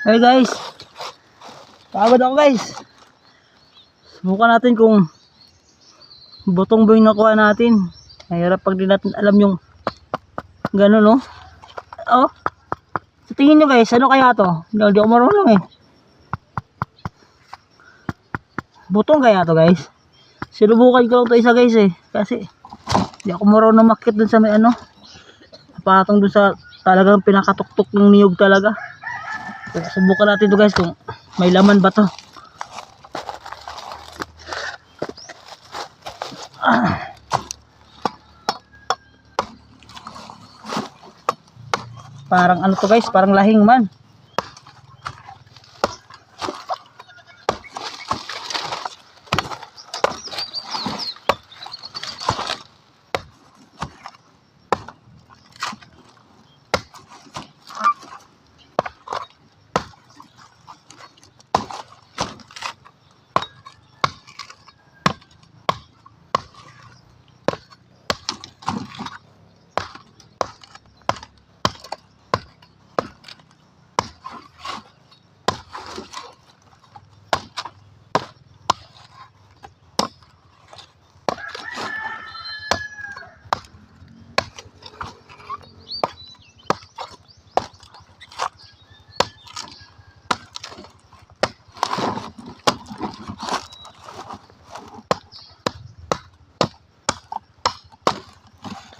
Hey guys, pagod ako guys. Subukan natin kung butong ba yung nakuha natin. Mahirap pag di natin alam yung gano'n, no? Oh, sa tingin nyo guys, ano kaya to? Hindi ako marunong eh. Butong kaya to guys? Sinubukan ko lang to isa guys eh. Kasi hindi ako marunong makit dun sa may ano. Patong dun sa talagang pinakatuktok ng niyog talaga. Subukan natin to guys kung may laman ba to. Parang ano to guys, parang lahing man.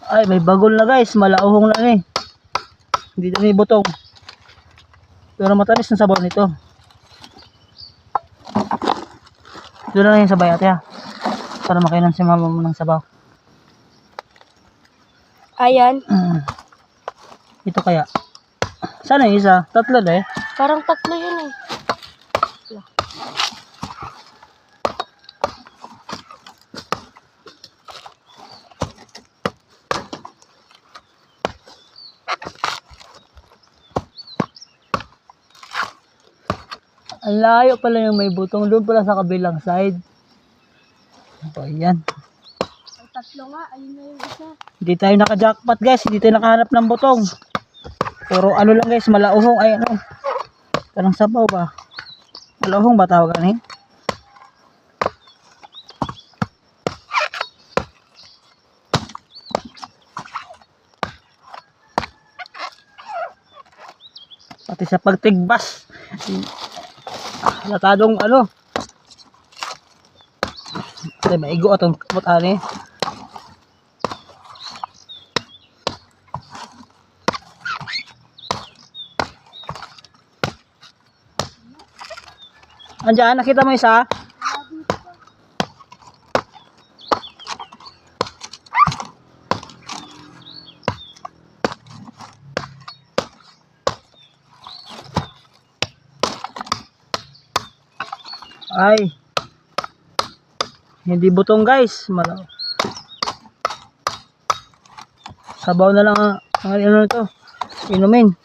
Ay, may bagol na guys, malauhong na eh. Hindi na may butong. Pero matamis ang sabaw nito. Doon na lang yung sabay ate ha. Para makainan si mama mo ng sabaw. Ayan. Ito kaya. Sana yung isa? Tatlo na eh. Parang tatlo yun eh. Ang layo pala yung may butong. Doon pala sa kabilang side. So, ayan. Ang tatlo nga. Ayun na yung isa. Hindi tayo naka-jackpot guys. Hindi tayo nakahanap ng butong. Puro ano lang guys. Malauhong. Ay ano. Parang sabaw ba? Malauhong ba tawagan eh? Pati sa pagtigbas. Latadong ano. Ay, maigo atong kamot-ani. Andiyan, nakita mo isa? Ay. Hindi butong guys. Sabaw na lang ang ano ito. Inumin.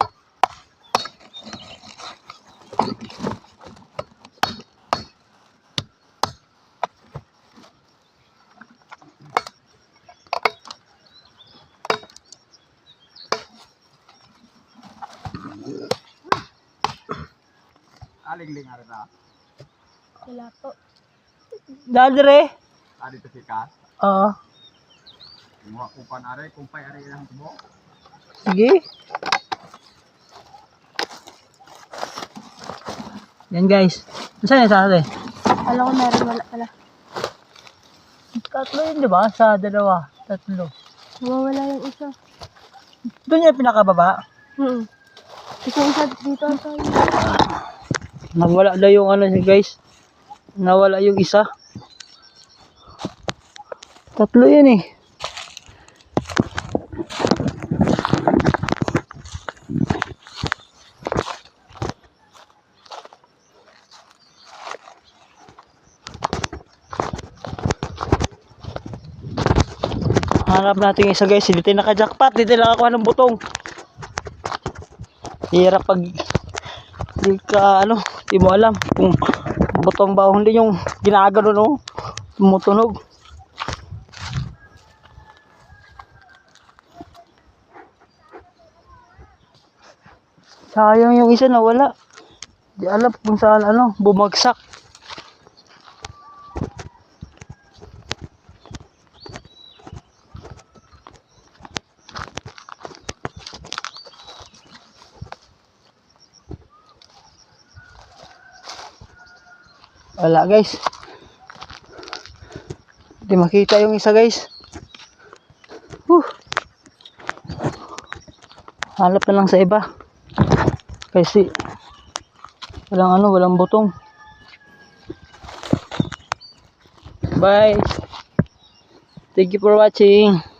Alingling ari ta. Wala po. Dadre. Dito si Kas. Oo. Mga kupan ari, kumpay ari ilang tubo. Sige. Yan guys. Saan yung sa atin? Alam ko meron, wala pala. Tatlo yun diba? Sa dalawa. Tatlo. Nawawala yung isa. Doon yung pinakababa. Isa dito ata yun. Nawala na yung ano guys. Nawala yung isa. Tatlo yan eh. Hanap natin yung isa guys. Hindi tayo naka-jackpot. Hindi tayo nakakuha ng butong. Hirap pag hindi ka ano. Hindi mo alam kung butong ba o hindi yung ginagano no. Tumutunog. Sayang yung isa nawala. Di alam kung saan ano, bumagsak. Wala guys. Di makita yung isa guys. Hanap na lang sa iba. Kasi walang ano, walang butong. Bye. Thank you for watching.